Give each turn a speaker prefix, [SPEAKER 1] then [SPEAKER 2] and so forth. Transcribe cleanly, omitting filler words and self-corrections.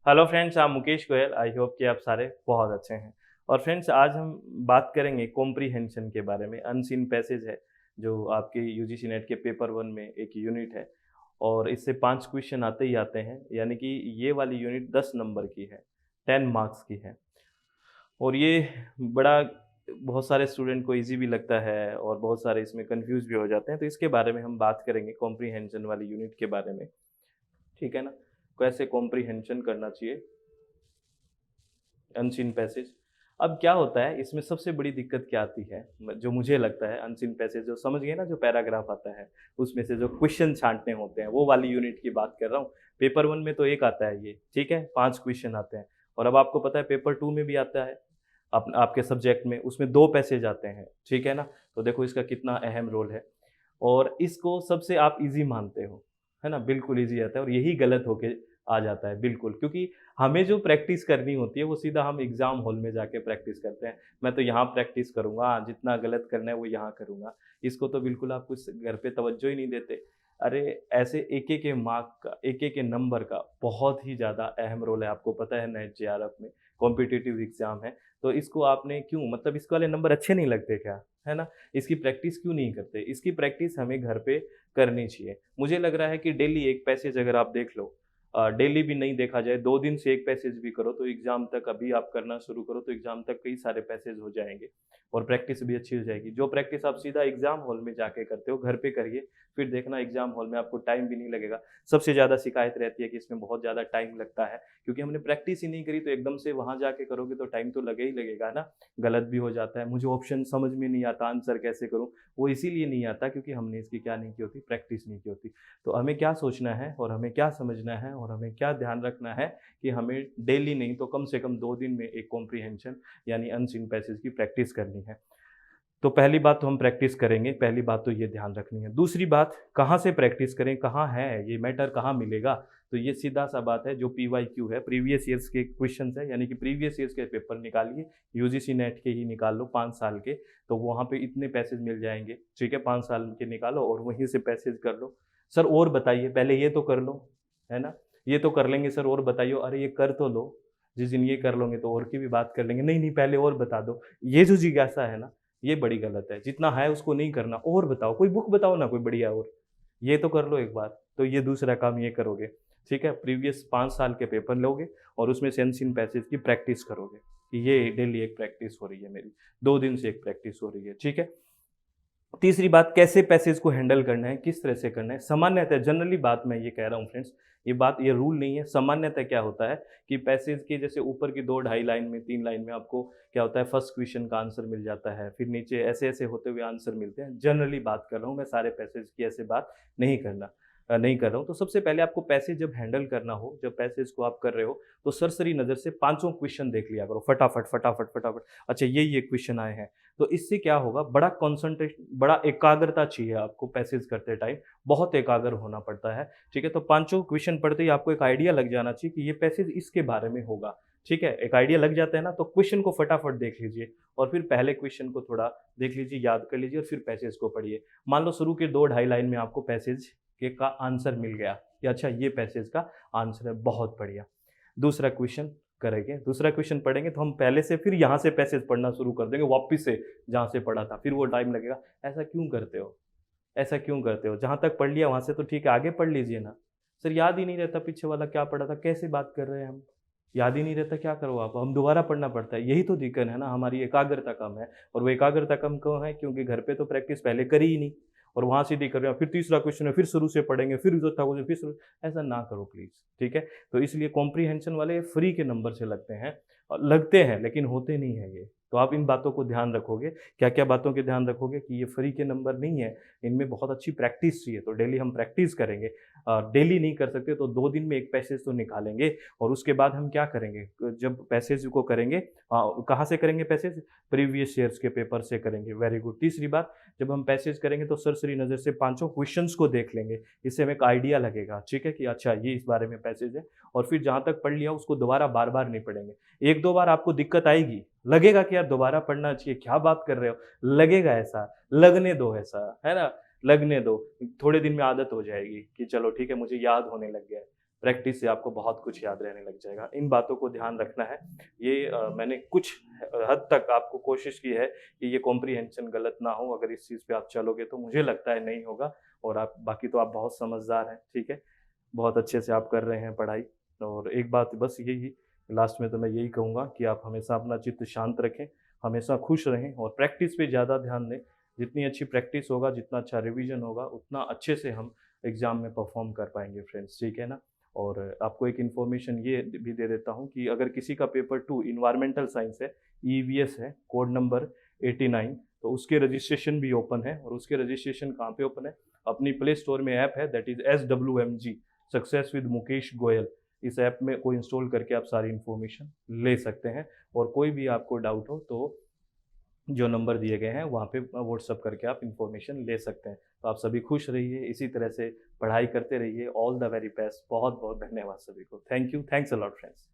[SPEAKER 1] Hello friends, I'm Mukesh Goyal. I hope कि आप सारे बहुत अच्छे हैं। और फ्रेंड्स, आज हम बात करेंगे कॉम्प्रीहेंशन के बारे में। अनसीन पैसेज है जो आपके यूजीसी नेट के पेपर वन में एक यूनिट है और इससे 5 क्वेश्चन आते ही आते हैं, यानी कि ये वाली यूनिट 10 नंबर की है, 10 मार्क्स की है। और ये बड़ा बहुत सारे स्टूडेंट को ईज़ी भी लगता है और बहुत सारे इसमें कन्फ्यूज़ भी हो जाते हैं। तो इसके बारे में हम बात करेंगे, कॉम्प्रीहेंशन वाली यूनिट के बारे में, ठीक है ना? कैसे कॉम्प्रीहेंशन करना चाहिए अनसीन पैसेज। अब क्या होता है इसमें, सबसे बड़ी दिक्कत क्या आती है, जो मुझे लगता है अनसीन पैसेज, जो समझ गए ना, जो पैराग्राफ आता है उसमें से जो क्वेश्चन छांटने होते हैं, वो वाली यूनिट की बात कर रहा हूँ। पेपर वन में तो एक आता है ये, ठीक है, 5 क्वेश्चन आते हैं। और अब आपको पता है पेपर टू में भी आता है, आपके सब्जेक्ट में, उसमें 2 पैसेज आते हैं, ठीक है ना? तो देखो इसका कितना अहम रोल है। और इसको सबसे आप ईज़ी मानते हो, है ना? बिल्कुल ईज़ी आता है और यही गलत होके आ जाता है बिल्कुल, क्योंकि हमें जो प्रैक्टिस करनी होती है वो सीधा हम एग्ज़ाम हॉल में जाके प्रैक्टिस करते हैं। मैं तो यहाँ प्रैक्टिस करूँगा, जितना गलत करना है वो यहाँ करूँगा। इसको तो बिल्कुल आप कुछ घर पे तवज्जो ही नहीं देते। अरे ऐसे एक-एक के मार्क का, एक-एक के नंबर का बहुत ही ज़्यादा अहम रोल है। आपको पता है नेट जेआरएफ में कॉम्पिटिटिव एग्ज़ाम है, तो इसको आपने क्यों, मतलब इसके वाले नंबर अच्छे नहीं लगते क्या? है ना? इसकी प्रैक्टिस क्यों नहीं करते? इसकी प्रैक्टिस हमें घर पे करनी चाहिए। मुझे लग रहा है कि डेली एक पैसेज अगर आप देख लो, डेली भी नहीं देखा जाए, 2 दिन से 1 पैसेज भी करो तो एग्ज़ाम तक, अभी आप करना शुरू करो तो एग्ज़ाम तक कई सारे पैसेज हो जाएँगे और प्रैक्टिस भी अच्छी हो जाएगी। जो प्रैक्टिस आप सीधा एग्ज़ाम हॉल में जाके करते हो, घर पे करिए, फिर देखना एग्ज़ाम हॉल में आपको टाइम भी नहीं लगेगा। सबसे ज़्यादा शिकायत रहती है कि इसमें बहुत ज़्यादा टाइम लगता है, क्योंकि हमने प्रैक्टिस ही नहीं करी, तो एकदम से वहाँ जाके करोगे तो टाइम तो लगे ही लगेगा ना। गलत भी हो जाता है, मुझे ऑप्शन समझ में नहीं आता, आंसर कैसे करूँ? वो इसीलिए नहीं आता क्योंकि हमने इसकी क्या नहीं की होती, प्रैक्टिस नहीं की होती। तो हमें क्या सोचना है और हमें क्या समझना है और हमें क्या ध्यान रखना है कि हमें डेली नहीं तो कम से कम 2 दिन में एक कॉम्प्रिहेंशन यानी अनसीन पैसेज की प्रैक्टिस करनी है। तो पहली बात तो हम प्रैक्टिस करेंगे, पहली बात तो ये ध्यान रखनी है। दूसरी बात, कहाँ से प्रैक्टिस करें, कहाँ है ये मैटर, कहाँ मिलेगा? तो ये सीधा-सा बात है, जो पीवाईक्यू है, प्रीवियस ईयर्स के क्वेश्चन्स हैं, यानी कि प्रीवियस ईयर्स के पेपर निकालिए, यूजीसी नेट के ही निकाल लो 5 साल के, तो वहाँ पे इतने पैसेज मिल जाएँगे, ठीक है? 5 साल के निकालो और वहीं से पैसेज कर लो। सर और बताइए, पहले ये तो कर लो, है ना? ये तो कर लेंगे सर, और बताइए। अरे ये कर तो लो, जिस दिन ये कर लोगे तो और की भी बात कर लेंगे। नहीं, नहीं, पहले और बता दो। ये जो जिज्ञासा है ना, ये बड़ी गलत है। जितना है उसको नहीं करना, और बताओ, कोई बुक बताओ ना कोई बढ़िया और। ये तो कर लो एक बार, तो ये दूसरा काम ये करोगे, ठीक है? प्रीवियस 5 साल के पेपर लोगे और उसमें से अनसीन पैसेज की प्रैक्टिस करोगे। ये डेली एक प्रैक्टिस हो रही है मेरी, 2 दिन से एक प्रैक्टिस हो रही है, ठीक है? तीसरी बात, कैसे पैसेज को हैंडल करना है, किस तरह से करना है। सामान्यतः जनरली बात मैं ये कह रहा हूँ फ्रेंड्स, ये रूल नहीं है। सामान्यतः क्या होता है कि पैसेज के जैसे ऊपर की 2 ढाई लाइन में, 3 लाइन में आपको क्या होता है, फर्स्ट क्वेश्चन का आंसर मिल जाता है, फिर नीचे ऐसे-ऐसे होते हुए आंसर मिलते हैं। जनरली बात कर रहा हूँ मैं, सारे पैसेज की ऐसे बात नहीं कर रहा हूँ। तो सबसे पहले आपको पैसेज जब हैंडल करना हो, जब पैसेज को आप कर रहे हो, तो सरसरी नज़र से पाँचों क्वेश्चन देख लिया करो, फटाफट, फटाफट, फटाफट। अच्छा ये क्वेश्चन आए हैं, तो इससे क्या होगा, बड़ा कॉन्सन्ट्रेशन, बड़ा एकाग्रता चाहिए आपको पैसेज करते टाइम, बहुत एकाग्र होना पड़ता है, ठीक है? तो पाँचों क्वेश्चन पढ़ते ही आपको एक आइडिया लग जाना चाहिए कि ये पैसेज इसके बारे में होगा, ठीक है? एक आइडिया लग जाता है ना, तो क्वेश्चन को फटाफट देख लीजिए और फिर पहले क्वेश्चन को थोड़ा देख लीजिए, याद कर लीजिए और फिर पैसेज को पढ़िए। मान लो शुरू के 2 ढाई लाइन में आपको पैसेज के का आंसर मिल गया कि अच्छा ये पैसेज का आंसर है, बहुत बढ़िया। दूसरा क्वेश्चन करेंगे, दूसरा क्वेश्चन पढ़ेंगे तो हम पहले से फिर यहाँ से पैसेज पढ़ना शुरू कर देंगे वापस से, जहाँ से पढ़ा था, फिर वो टाइम लगेगा। ऐसा क्यों करते हो? ऐसा क्यों करते हो? जहाँ तक पढ़ लिया वहाँ से तो ठीक है, आगे पढ़ लीजिए ना। सर याद ही नहीं रहता पीछे वाला क्या पढ़ा था, कैसे बात कर रहे हैं हम? याद ही नहीं रहता, क्या करो आप? हम दोबारा पढ़ना पड़ता है, यही तो दिक्कत है ना, हमारी एकाग्रता कम है। और वो एकाग्रता कम क्यों है? क्योंकि घर पे तो प्रैक्टिस पहले करी ही नहीं और वहाँ सीधी कर रहे हो, फिर तीसरा क्वेश्चन है, फिर शुरू से पढ़ेंगे, फिर चौथा क्वेश्चन, फिर शुरू। ऐसा ना करो प्लीज़, ठीक है? तो इसलिए कॉम्प्रिहेंशन वाले फ्री के नंबर से लगते हैं, लगते हैं लेकिन होते नहीं हैं ये। तो आप इन बातों को ध्यान रखोगे, क्या-क्या बातों के ध्यान रखोगे कि ये फ्री के नंबर नहीं है, इनमें बहुत अच्छी प्रैक्टिस चाहिए, तो डेली हम प्रैक्टिस करेंगे। डेली नहीं कर सकते तो 2 दिन में 1 पैसेज तो निकालेंगे और उसके बाद हम क्या करेंगे, जब पैसेज को करेंगे, कहाँ से करेंगे पैसेज? प्रीवियस ईयर्स के पेपर से करेंगे, वेरी गुड। तीसरी बात, जब हम पैसेज करेंगे तो सरसरी नज़र से पाँचों क्वेश्चंस को देख लेंगे, इससे हमें एक आइडिया लगेगा, ठीक है, कि अच्छा ये इस बारे में पैसेज है। और फिर जहाँ तक पढ़ लिया उसको दोबारा बार-बार नहीं पढ़ेंगे। 1-2 बार आपको दिक्कत आएगी, लगेगा कि यार दोबारा पढ़ना चाहिए, क्या बात कर रहे हो? लगेगा ऐसा, लगने दो ऐसा, है ना? लगने दो, थोड़े दिन में आदत हो जाएगी कि चलो ठीक है, मुझे याद होने लग गया है। प्रैक्टिस से आपको बहुत कुछ याद रहने लग जाएगा। इन बातों को ध्यान रखना है। ये मैंने कुछ हद तक आपको कोशिश की है कि ये कॉम्प्रिहेंशन गलत ना हो। अगर इस चीज़ पे आप चलोगे तो मुझे लगता है नहीं होगा। और आप बाकी तो आप बहुत समझदार हैं, ठीक है? बहुत अच्छे से आप कर रहे हैं पढ़ाई। और एक बात बस यही लास्ट में तो मैं यही कहूँगा कि आप हमेशा अपना चित्त शांत रखें, हमेशा खुश रहें और प्रैक्टिस पे ज़्यादा ध्यान दें। जितनी अच्छी प्रैक्टिस होगा, जितना अच्छा रिवीजन होगा, उतना अच्छे से हम एग्ज़ाम में परफ़ॉर्म कर पाएँगे फ्रेंड्स, ठीक है ना? और आपको एक इन्फॉर्मेशन ये भी दे देता हूँ कि अगर किसी का पेपर 2 एनवायरमेंटल साइंस है, ईवीएस है, कोड नंबर 89, तो उसके रजिस्ट्रेशन भी ओपन है। और उसके रजिस्ट्रेशन कहाँ पे ओपन है? अपनी प्ले स्टोर में ऐप है, that is SWMG, success with Mukesh Goyal. इस ऐप में को इंस्टॉल करके आप सारी इन्फॉर्मेशन ले सकते हैं। और कोई भी आपको डाउट हो तो जो नंबर दिए गए हैं वहाँ पे व्हाट्सएप करके आप इन्फॉर्मेशन ले सकते हैं। तो आप सभी खुश रहिए, इसी तरह से पढ़ाई करते रहिए। All the very best. बहुत-बहुत धन्यवाद सभी को। Thank you, thanks a lot friends.